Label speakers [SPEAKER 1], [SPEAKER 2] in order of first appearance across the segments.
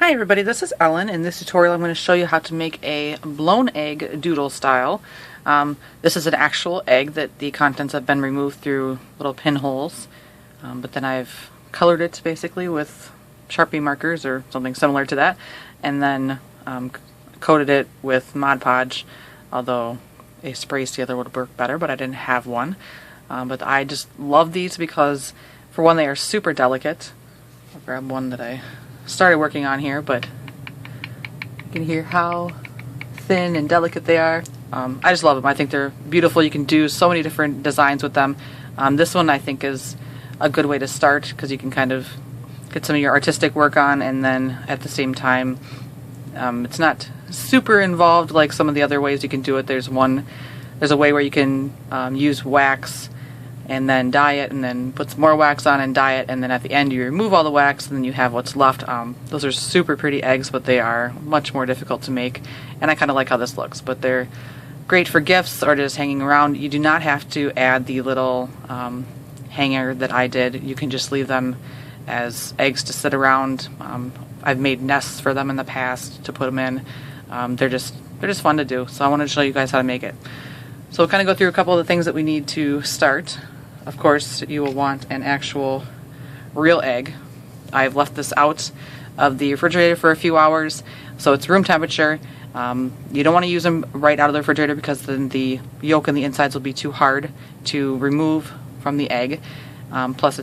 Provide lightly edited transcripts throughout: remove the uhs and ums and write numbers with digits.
[SPEAKER 1] Hi everybody, this is Ellen. In this tutorial I'm going to show you how to make a blown egg doodle style. This is an actual egg that the contents have been removed through little pinholes, but then I've colored it basically with Sharpie markers or something similar to that, and then coated it with Mod Podge, although a spray sealer would work better, but I didn't have one. But I just love these because, for one, they are super delicate. I'll grab one that I started working on here, but you can hear how thin and delicate they are. I just love them. I think they're beautiful. You can do so many different designs with them. This one I think is a good way to start because you can kind of get some of your artistic work on, and then at the same time it's not super involved like some of the other ways you can do it. There's a way where you can use wax and then dye it, and then put some more wax on and dye it, and then at the end you remove all the wax and then you have what's left. Those are super pretty eggs, but they are much more difficult to make, and I kind of like how this looks, but they're great for gifts or just hanging around. You do not have to add the little hanger that I did. You can just leave them as eggs to sit around. I've made nests for them in the past to put them in. They're just fun to do, so I wanted to show you guys how to make it. So we'll kind of go through a couple of the things that we need to start. Of course, you will want an actual real egg. I've left this out of the refrigerator for a few hours, so it's room temperature. You don't want to use them right out of the refrigerator because then the yolk and the insides will be too hard to remove from the egg. Plus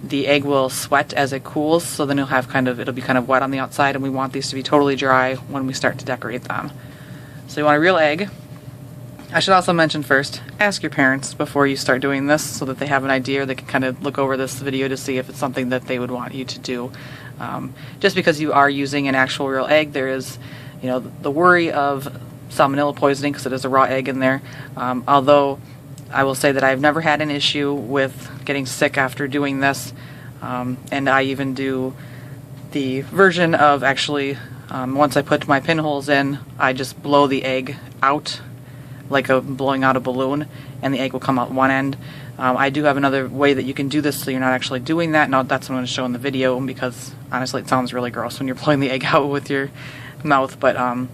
[SPEAKER 1] the egg will sweat as it cools, so then it'll be kind of wet on the outside, and we want these to be totally dry when we start to decorate them. So you want a real egg. I should also mention first, ask your parents before you start doing this so that they have an idea, or they can kind of look over this video to see if it's something that they would want you to do. Just because you are using an actual real egg, there is, the worry of salmonella poisoning because it is a raw egg in there. Although I will say that I've never had an issue with getting sick after doing this, and I even do the version of actually, once I put my pinholes in, I just blow the egg out like blowing out a balloon, and the egg will come out one end. I do have another way that you can do this so you're not actually doing that. Now that's what I'm going to show in the video, because honestly it sounds really gross when you're blowing the egg out with your mouth, but I've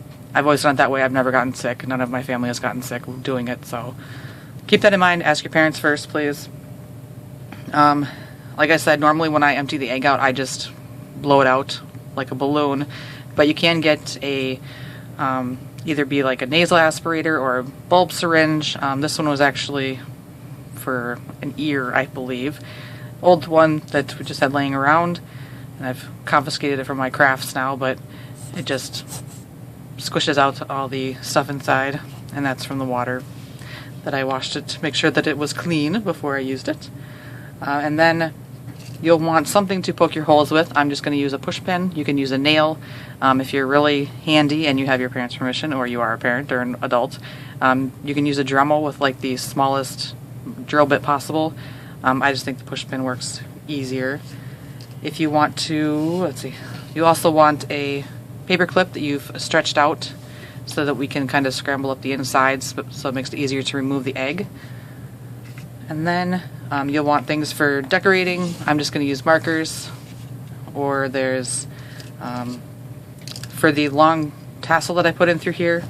[SPEAKER 1] always done it that way. I've never gotten sick. None of my family has gotten sick doing it, so keep that in mind. Ask your parents first, please. Like I said, normally when I empty the egg out, I just blow it out like a balloon, but you can get a either be like a nasal aspirator or a bulb syringe. This one was actually for an ear, I believe. Old one that we just had laying around, and I've confiscated it from my crafts now, but it just squishes out all the stuff inside, and that's from the water that I washed it to make sure that it was clean before I used it. And then you'll want something to poke your holes with. I'm just going to use a push pin. You can use a nail if you're really handy and you have your parents' permission, or you are a parent or an adult. You can use a Dremel with like the smallest drill bit possible. I just think the push pin works easier. If you want to, let's see, you also want a paper clip that you've stretched out so that we can kind of scramble up the insides, so it makes it easier to remove the egg. And then you'll want things for decorating. I'm just going to use markers, or there's, for the long tassel that I put in through here,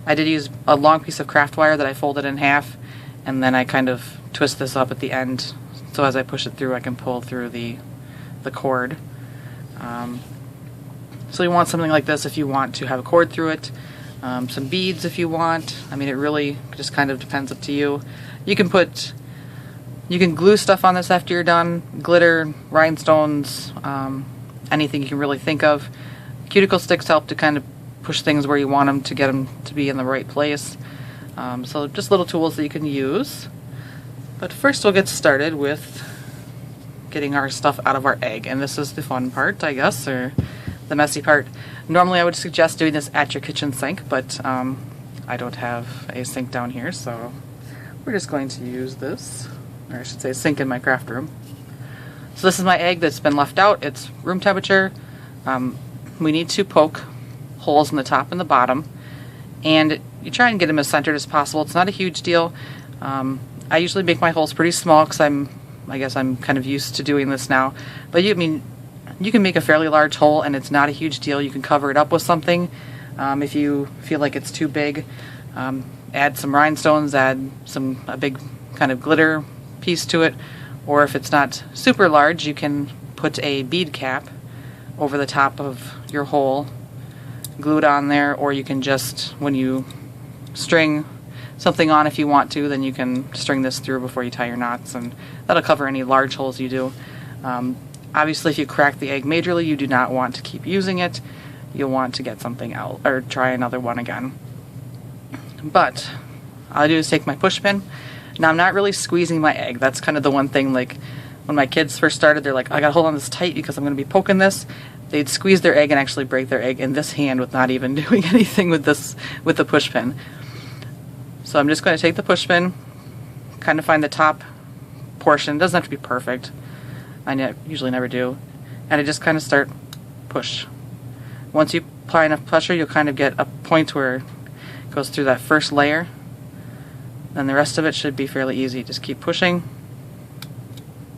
[SPEAKER 1] I did use a long piece of craft wire that I folded in half, and then I kind of twist this up at the end, so as I push it through I can pull through the cord. So you want something like this if you want to have a cord through it. Some beads if you want. I mean, it really just kind of depends up to you. You can glue stuff on this after you're done. Glitter, rhinestones, anything you can really think of. Cuticle sticks help to kind of push things where you want them, to get them to be in the right place. So just little tools that you can use. But first we'll get started with getting our stuff out of our egg. And this is the fun part, I guess, or the messy part. Normally I would suggest doing this at your kitchen sink, but I don't have a sink down here, so we're just going to use this. Or I should say sink in my craft room. So this is my egg that's been left out. It's room temperature. We need to poke holes in the top and the bottom, and you try and get them as centered as possible. It's not a huge deal. I usually make my holes pretty small because I guess I'm kind of used to doing this now. But You can make a fairly large hole and it's not a huge deal. You can cover it up with something. If you feel like it's too big, add some rhinestones, add a big kind of glitter piece to it. Or if it's not super large, you can put a bead cap over the top of your hole, glue it on there, or you can just, when you string something on, if you want to, then you can string this through before you tie your knots, and that'll cover any large holes you do. Obviously, if you crack the egg majorly, you do not want to keep using it. You'll want to get something out, or try another one again. But all I do is take my push pin. Now, I'm not really squeezing my egg. That's kind of the one thing, like, when my kids first started, they're like, I gotta hold on this tight because I'm gonna be poking this. They'd squeeze their egg and actually break their egg in this hand with not even doing anything with the push pin. So I'm just going to take the push pin, kind of find the top portion. It doesn't have to be perfect. I usually never do. And I just kind of start push. Once you apply enough pressure, you'll kind of get a point where it goes through that first layer. Then the rest of it should be fairly easy. Just keep pushing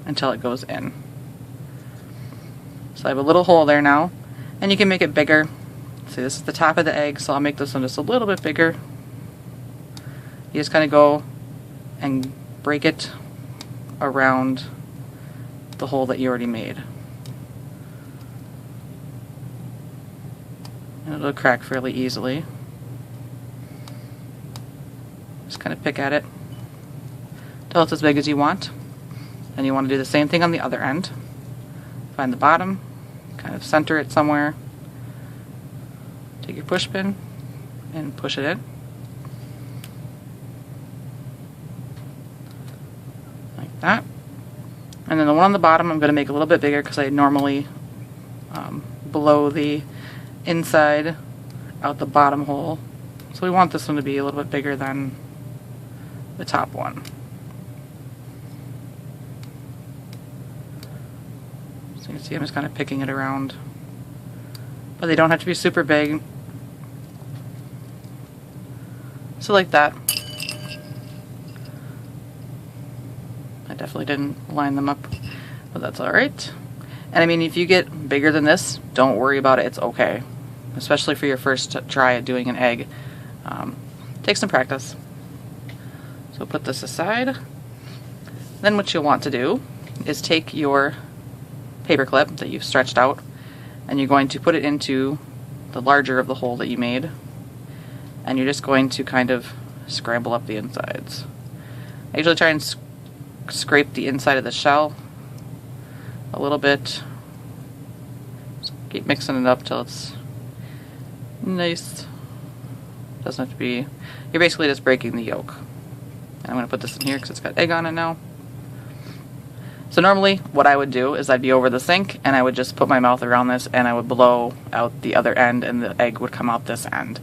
[SPEAKER 1] until it goes in. So I have a little hole there now, and you can make it bigger. See, this is the top of the egg, so I'll make this one just a little bit bigger. You just kind of go and break it around the hole that you already made. And it'll crack fairly easily. Just kind of pick at it till it's as big as you want. And you want to do the same thing on the other end. Find the bottom, kind of center it somewhere. Take your push pin and push it in. Like that. And then the one on the bottom I'm going to make a little bit bigger because I normally blow the inside out the bottom hole. So we want this one to be a little bit bigger than the top one. So you can see I'm just kind of picking it around. But they don't have to be super big. So like that. I definitely didn't line them up, but that's alright. And I mean, if you get bigger than this, don't worry about it, it's okay. Especially for your first try at doing an egg. Take some practice. So put this aside. Then what you'll want to do is take your paper clip that you've stretched out, and you're going to put it into the larger of the hole that you made, and you're just going to kind of scramble up the insides. I usually try and scrape the inside of the shell a little bit. Just keep mixing it up till it's nice. Doesn't have to be, you're basically just breaking the yolk. And I'm going to put this in here because it's got egg on it now. So normally what I would do is I'd be over the sink and I would just put my mouth around this and I would blow out the other end and the egg would come out this end.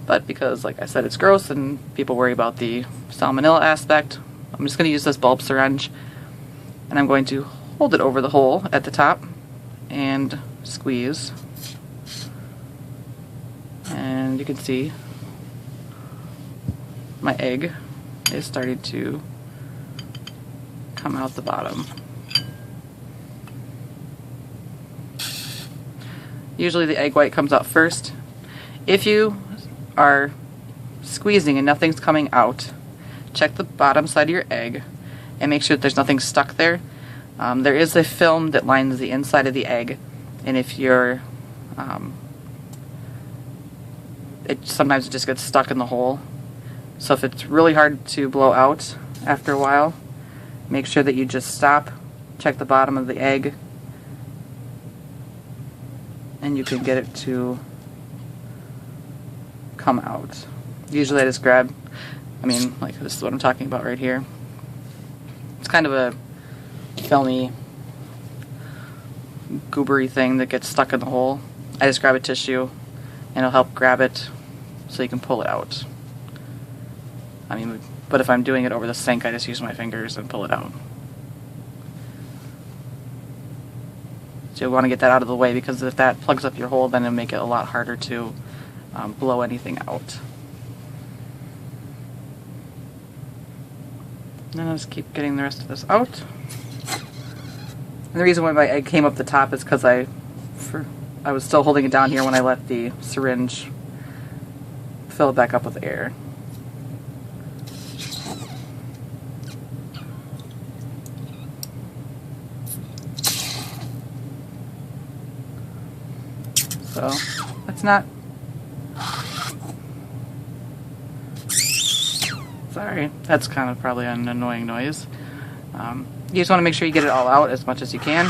[SPEAKER 1] But because, like I said, it's gross and people worry about the salmonella aspect, I'm just going to use this bulb syringe and I'm going to hold it over the hole at the top and squeeze. And you can see my egg is starting to come out the bottom. Usually the egg white comes out first. If you are squeezing and nothing's coming out, check the bottom side of your egg and make sure that there's nothing stuck there. There is a film that lines the inside of the egg, and if you're sometimes it just gets stuck in the hole. So if it's really hard to blow out after a while, make sure that you just stop, check the bottom of the egg, and you can get it to come out. Usually I just grab, like this is what I'm talking about right here. It's kind of a filmy, goobery thing that gets stuck in the hole. I just grab a tissue and it'll help grab it so you can pull it out. But if I'm doing it over the sink, I just use my fingers and pull it out. So you want to get that out of the way, because if that plugs up your hole, then it'll make it a lot harder to blow anything out. And I'll just keep getting the rest of this out. And the reason why my egg came up the top is because I I was still holding it down here when I let the syringe fill it back up with air. So that's not... Sorry, that's kind of probably an annoying noise. You just want to make sure you get it all out as much as you can.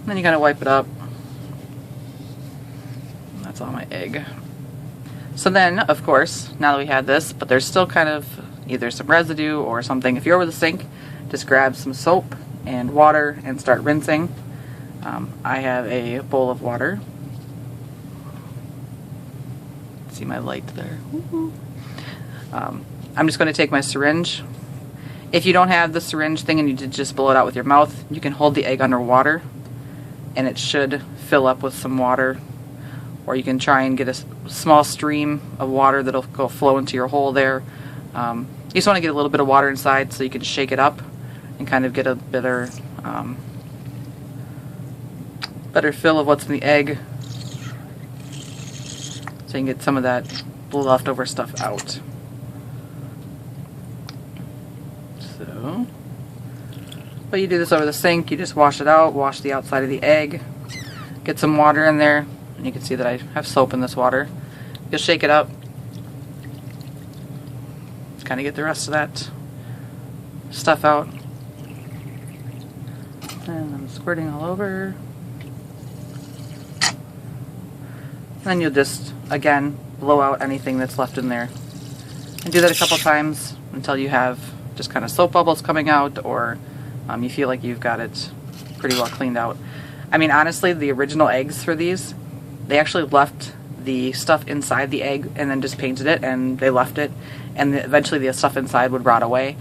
[SPEAKER 1] Then you kind of wipe it up. That's all my egg. So then, of course, now that we have this, but there's still kind of either some residue or something. If you're over the sink, just grab some soap and water and start rinsing. I have a bowl of water. See my light there. I'm just going to take my syringe. If you don't have the syringe thing and you did just blow it out with your mouth, you can hold the egg underwater and it should fill up with some water. Or you can try and get a small stream of water that'll go flow into your hole there. You just want to get a little bit of water inside so you can shake it up and kind of get a better feel of what's in the egg, so you can get some of that leftover stuff out. So, but you do this over the sink, you just wash it out, wash the outside of the egg, get some water in there, and you can see that I have soap in this water. You'll shake it up, kind of get the rest of that stuff out. And I'm squirting all over. Then you'll just, again, blow out anything that's left in there. And do that a couple times until you have just kind of soap bubbles coming out, or you feel like you've got it pretty well cleaned out. I mean, honestly, the original eggs for these, they actually left the stuff inside the egg and then just painted it, and they left it, and eventually the stuff inside would rot away.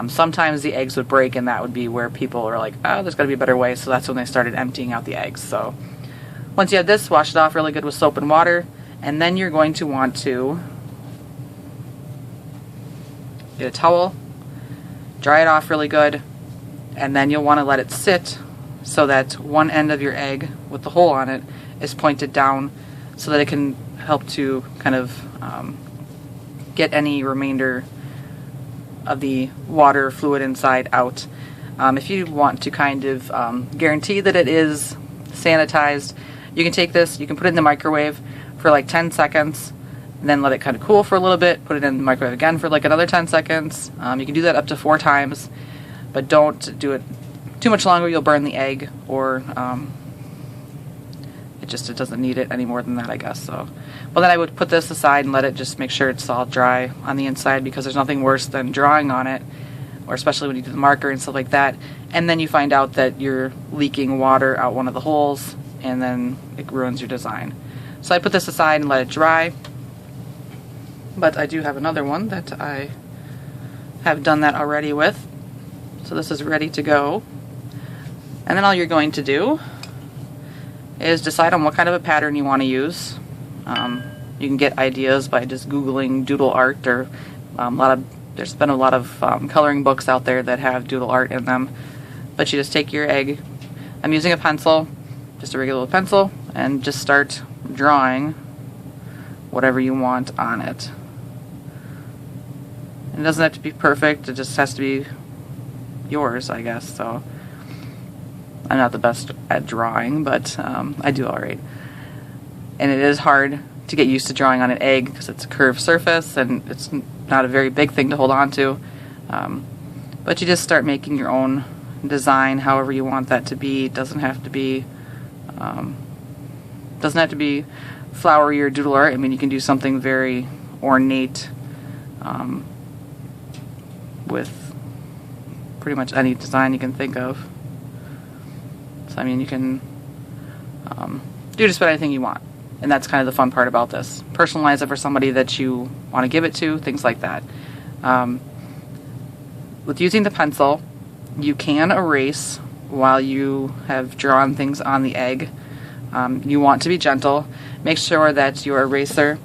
[SPEAKER 1] Sometimes the eggs would break, and that would be where people are like, oh, there's got to be a better way, so that's when they started emptying out the eggs. So once you have this, wash it off really good with soap and water, and then you're going to want to get a towel, dry it off really good, and then you'll want to let it sit so that one end of your egg with the hole on it is pointed down so that it can help to kind of get any remainder of the water fluid inside out. If you want to kind of guarantee that it is sanitized, you can take this, you can put it in the microwave for like 10 seconds, and then let it kind of cool for a little bit, put it in the microwave again for like another 10 seconds. You can do that up to 4 times, but don't do it too much longer, you'll burn the egg, or it doesn't need it any more than that, I guess. So, well, then I would put this aside and let it just make sure it's all dry on the inside, because there's nothing worse than drawing on it, or especially when you do the marker and stuff like that, and then you find out that you're leaking water out one of the holes, and then it ruins your design. So I put this aside and let it dry, but I do have another one that I have done that already with. So this is ready to go. And then all you're going to do is decide on what kind of a pattern you want to use. You can get ideas by just Googling doodle art, or there's been a lot of coloring books out there that have doodle art in them. But you just take your egg, I'm using a pencil, just a regular pencil, and just start drawing whatever you want on it. And it doesn't have to be perfect, it just has to be yours, I guess. So I'm not the best at drawing, but I do alright. And it is hard to get used to drawing on an egg because it's a curved surface and it's not a very big thing to hold on to. But you just start making your own design however you want that to be. It doesn't have to be flowery or doodle art. I mean, you can do something very ornate with pretty much any design you can think of. So I mean, you can do just about anything you want, and that's kind of the fun part about this. Personalize it for somebody that you want to give it to, things like that. With using the pencil, you can erase while you have drawn things on the egg. You want to be gentle. Make sure that your eraser,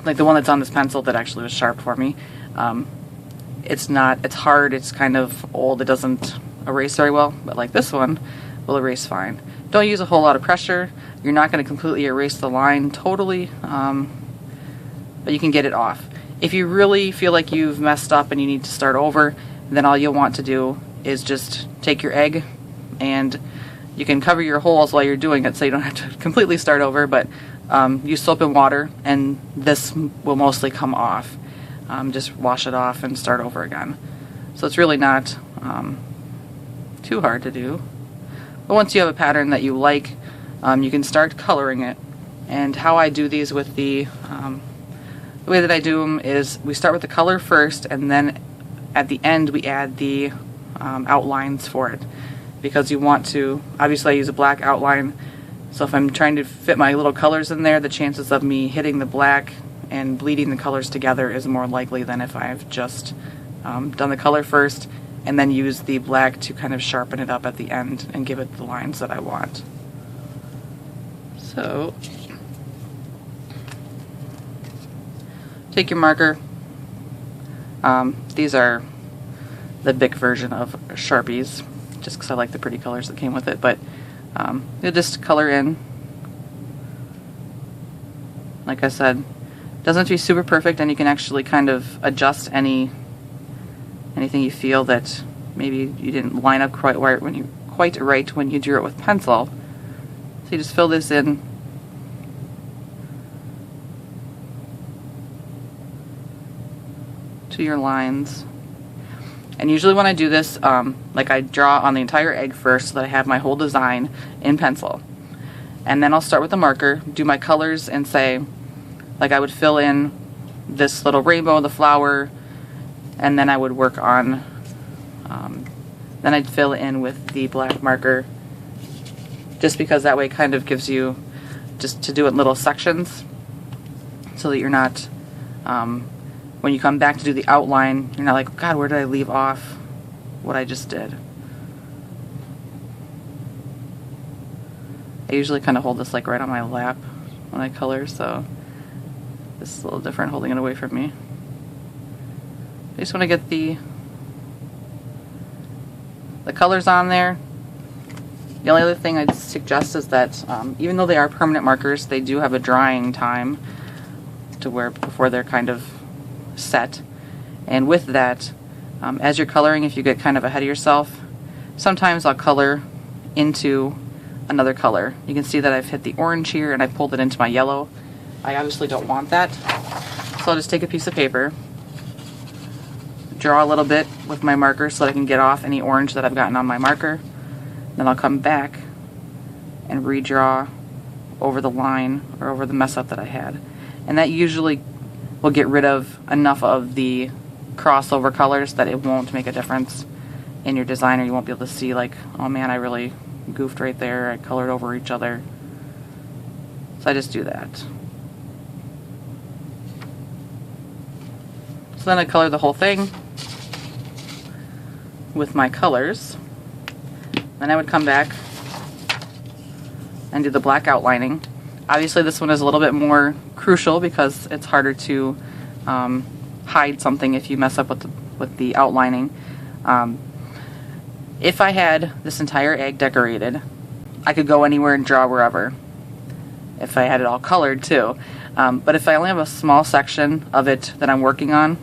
[SPEAKER 1] like the one that's on this pencil that actually was sharp for me, it's hard, it's kind of old, it doesn't erase very well, but like this one, will erase fine. Don't use a whole lot of pressure. You're not going to completely erase the line totally, but you can get it off. If you really feel like you've messed up and you need to start over, then all you'll want to do is just take your egg, and you can cover your holes while you're doing it so you don't have to completely start over, but use soap and water and this will mostly come off. Just wash it off and start over again. So it's really not too hard to do. But once you have a pattern that you like, you can start coloring it. And how I do these with the way that I do them is we start with the color first, and then at the end we add the outlines for it. Because you want to, obviously I use a black outline, so if I'm trying to fit my little colors in there, the chances of me hitting the black and bleeding the colors together is more likely than if I've just done the color first and then use the black to kind of sharpen it up at the end and give it the lines that I want. So take your marker. These are the Bic version of Sharpies, just because I like the pretty colors that came with it, but you'll just color in. Like I said, doesn't have to be super perfect, and you can actually kind of adjust anything you feel that maybe you didn't line up quite right when you drew it with pencil. So you just fill this in. To your lines. And usually when I do this, like I draw on the entire egg first so that I have my whole design in pencil. And then I'll start with the marker, do my colors, and say, like I would fill in this little rainbow, the flower, and then I would work on, then I'd fill in with the black marker, just because that way it kind of gives you, just to do it in little sections, so that you're not, when you come back to do the outline, you're not like, God, where did I leave off what I just did? I usually kind of hold this like right on my lap when I color, so this is a little different holding it away from me. I just want to get the colors on there. The only other thing I'd suggest is that even though they are permanent markers, they do have a drying time to where before they're kind of set. And with that, as you're coloring, if you get kind of ahead of yourself, sometimes I'll color into another color. You can see that I've hit the orange here and I pulled it into my yellow. I obviously don't want that, so I'll just take a piece of paper, draw a little bit with my marker so that I can get off any orange that I've gotten on my marker. Then I'll come back and redraw over the line or over the mess up that I had. And that usually will get rid of enough of the crossover colors that it won't make a difference in your design, or you won't be able to see like, oh man, I really goofed right there, I colored over each other. So I just do that. So then I color the whole thing with my colors. Then I would come back and do the black outlining. Obviously this one is a little bit more crucial because it's harder to hide something if you mess up with the outlining. If I had this entire egg decorated, I could go anywhere and draw wherever. If I had it all colored too. But if I only have a small section of it that I'm working on,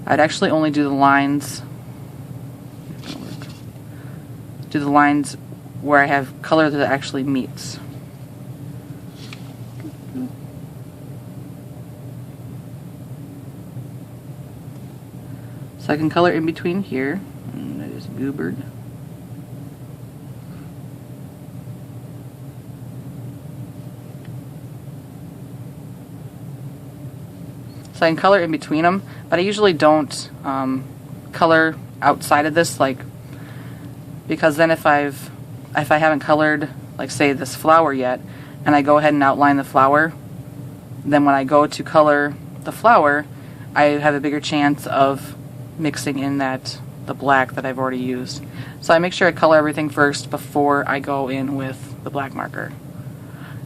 [SPEAKER 1] I'd actually only do the lines where I have color that actually meets. So I can color in between here, and that is goobered. So I can color in between them, but I usually don't color outside of this, like, because then if I haven't colored, like say this flower yet, and I go ahead and outline the flower, then when I go to color the flower, I have a bigger chance of mixing in the black that I've already used. So I make sure I color everything first before I go in with the black marker.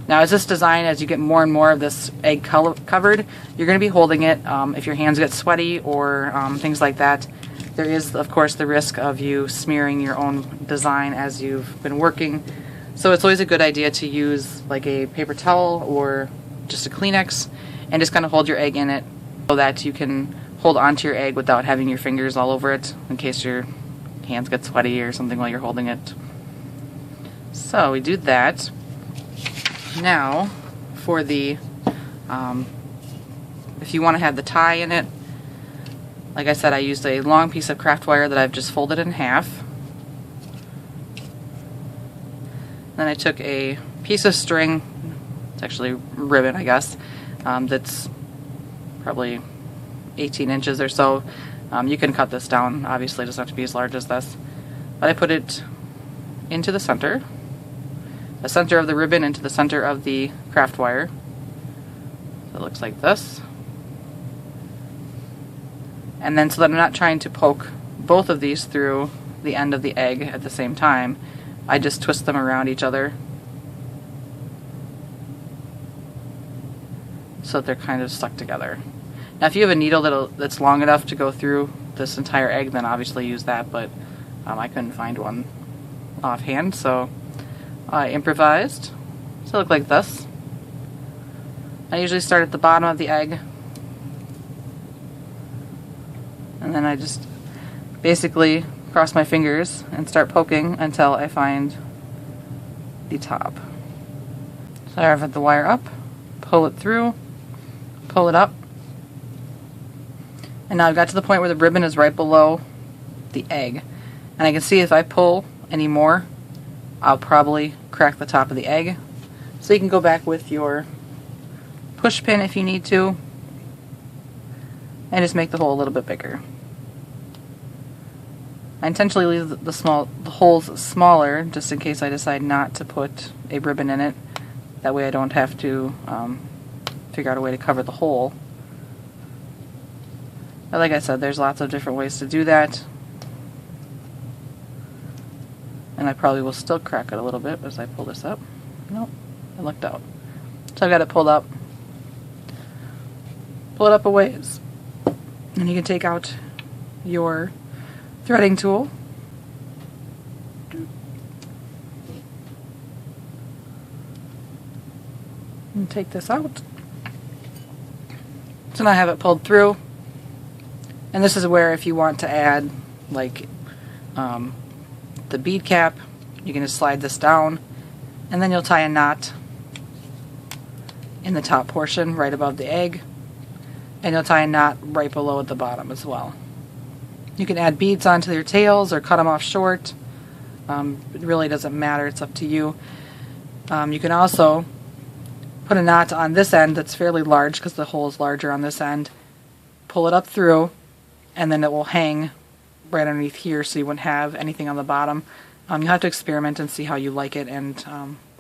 [SPEAKER 1] Now as this design, as you get more and more of this egg covered, you're going to be holding it. If your hands get sweaty or things like that, There is, of course, the risk of you smearing your own design as you've been working. So it's always a good idea to use like a paper towel or just a Kleenex and just kind of hold your egg in it so that you can hold onto your egg without having your fingers all over it in case your hands get sweaty or something while you're holding it. So we do that. Now for the, if you want to have the tie in it, like I said, I used a long piece of craft wire that I've just folded in half. Then I took a piece of string, it's actually ribbon I guess, that's probably 18 inches or so. You can cut this down, obviously it doesn't have to be as large as this. But I put it into the center of the ribbon into the center of the craft wire. So it looks like this. And then so that I'm not trying to poke both of these through the end of the egg at the same time, I just twist them around each other so that they're kind of stuck together. Now if you have a needle that's long enough to go through this entire egg, then obviously use that, but I couldn't find one offhand, so I improvised. So it looked like this. I usually start at the bottom of the egg, and then I just basically cross my fingers and start poking until I find the top. So I have the wire up, pull it through, pull it up, and now I've got to the point where the ribbon is right below the egg. And I can see if I pull any more, I'll probably crack the top of the egg. So you can go back with your push pin if you need to, and just make the hole a little bit bigger. I intentionally leave the holes smaller just in case I decide not to put a ribbon in it. That way I don't have to figure out a way to cover the hole. But like I said, there's lots of different ways to do that. And I probably will still crack it a little bit as I pull this up. Nope, it looked out. So I've got it pulled up. Pull it up a ways. And you can take out your threading tool. And take this out. So now I have it pulled through. And this is where if you want to add like the bead cap, you can just slide this down and then you'll tie a knot in the top portion right above the egg, and you'll tie a knot right below at the bottom as well. You can add beads onto your tails or cut them off short. It really doesn't matter, it's up to you. You can also put a knot on this end that's fairly large because the hole is larger on this end, pull it up through, and then it will hang right underneath here so you wouldn't have anything on the bottom. You'll have to experiment and see how you like it and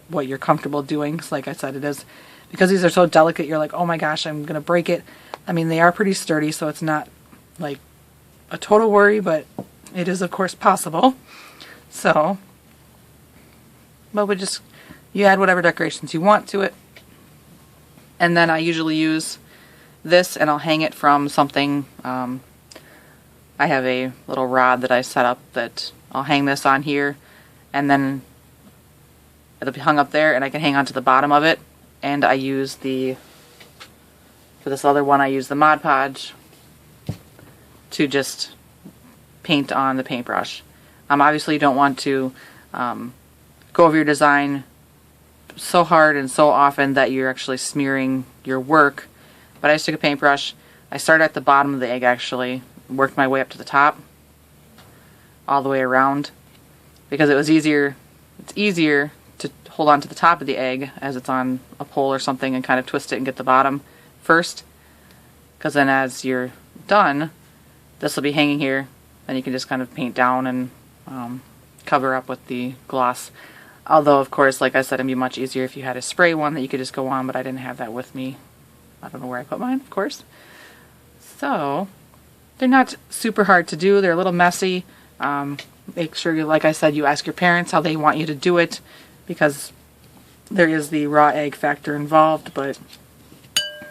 [SPEAKER 1] what you're comfortable doing. Because like I said, it is, because these are so delicate, you're like, oh my gosh, I'm going to break it. I mean, they are pretty sturdy, so it's not like a total worry, but it is of course possible. So, but you add whatever decorations you want to it. And then I usually use this and I'll hang it from something. I have a little rod that I set up that I'll hang this on here, and then it'll be hung up there and I can hang onto the bottom of it. And I use for this other one, I use the Mod Podge to just paint on the paintbrush. Obviously you don't want to go over your design so hard and so often that you're actually smearing your work. But I just took a paintbrush, I started at the bottom of the egg actually, worked my way up to the top, all the way around, because it's easier to hold on to the top of the egg as it's on a pole or something and kind of twist it and get the bottom first, because then as you're done, this will be hanging here, and you can just kind of paint down and cover up with the gloss. Although of course, like I said, it'd be much easier if you had a spray one that you could just go on, but I didn't have that with me. I don't know where I put mine, of course. So they're not super hard to do. They're a little messy. Make sure you, like I said, you ask your parents how they want you to do it, because there is the raw egg factor involved, but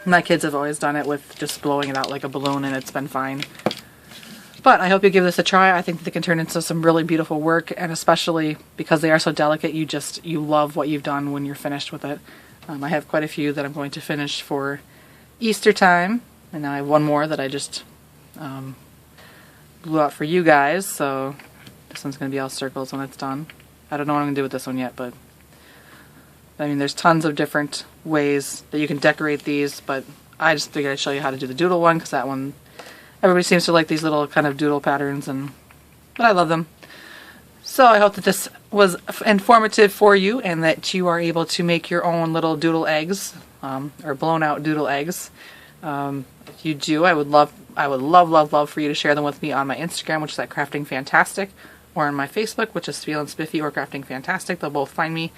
[SPEAKER 1] my kids have always done it with just blowing it out like a balloon and it's been fine. But I hope you give this a try. I think they can turn into some really beautiful work, and especially because they are so delicate, you love what you've done when you're finished with it. I have quite a few that I'm going to finish for Easter time, and now I have one more that I just blew out for you guys, so this one's going to be all circles when it's done. I don't know what I'm going to do with this one yet, but I mean, there's tons of different ways that you can decorate these, but I just figured I'd show you how to do the doodle one, because that one, everybody seems to like these little kind of doodle patterns, but I love them. So I hope that this was informative for you, and that you are able to make your own little doodle eggs, or blown out doodle eggs. If you do, I would love for you to share them with me on my Instagram, which is at Crafting Fantastic, or on my Facebook, which is feelinspiffy or Crafting Fantastic. They'll both find me.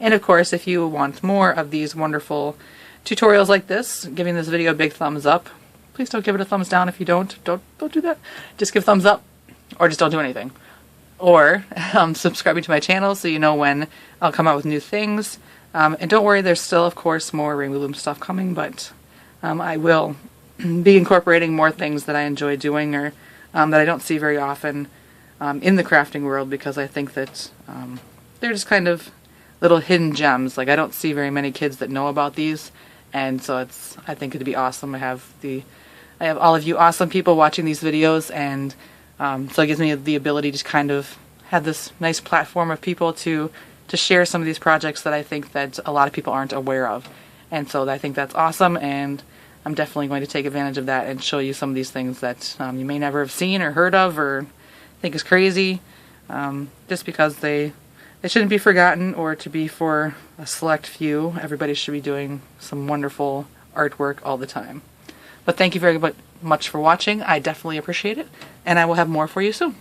[SPEAKER 1] And of course, if you want more of these wonderful tutorials like this, giving this video a big thumbs up. Please don't give it a thumbs down if you don't do that. Just give a thumbs up, or just don't do anything. Or subscribing to my channel so you know when I'll come out with new things. And don't worry, there's still, of course, more Rainbow Loom stuff coming, but I will be incorporating more things that I enjoy doing, or that I don't see very often in the crafting world, because I think that they're just kind of little hidden gems. Like, I don't see very many kids that know about these, and so I think it'd be awesome to have I have all of you awesome people watching these videos, and so it gives me the ability to kind of have this nice platform of people to share some of these projects that I think that a lot of people aren't aware of. And so I think that's awesome, and I'm definitely going to take advantage of that and show you some of these things that you may never have seen or heard of or think is crazy, just because they shouldn't be forgotten or to be for a select few. Everybody should be doing some wonderful artwork all the time. But thank you very much for watching. I definitely appreciate it, and I will have more for you soon.